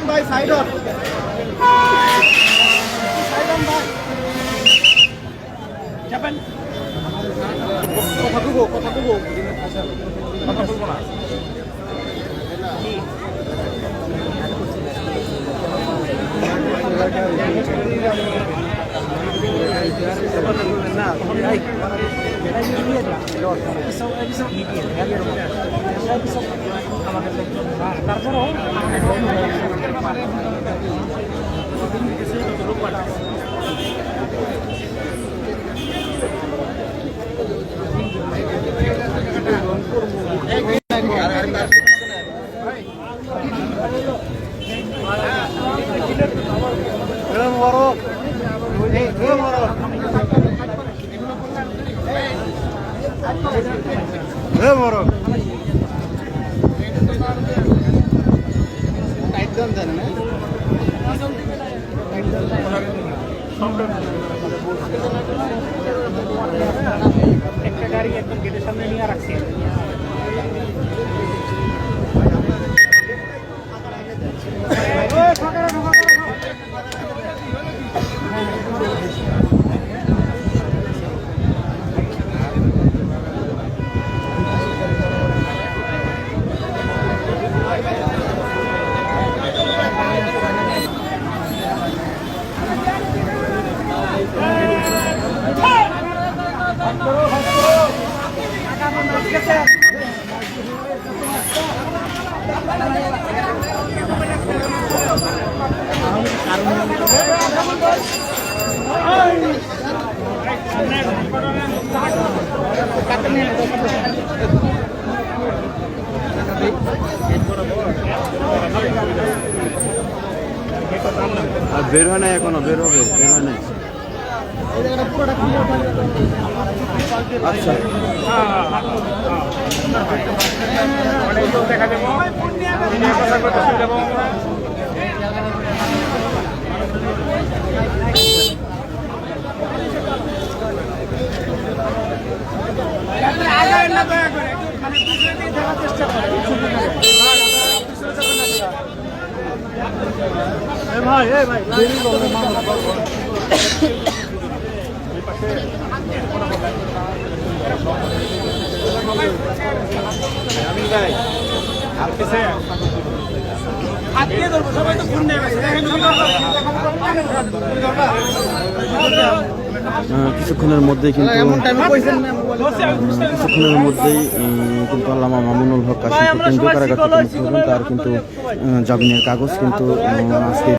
ভাই side on যাবেন কথা বলবো কথা বলবো না একটা গাড়ি একদম গেটের সামনে নিয়ে রাখছি আর বের হয় না এখনো বের হবে বের হয় না আচ্ছা দেখা দেবো ভাই ভাই কিছুক্ষণের মধ্যেই কিন্তু আল্লামা মামুনুল হক কাশিমকে কেন্দ্রীয় কারাগার থেকে মুক্ত হবেন। তার কিন্তু জামিনের কাগজ কিন্তু আজকে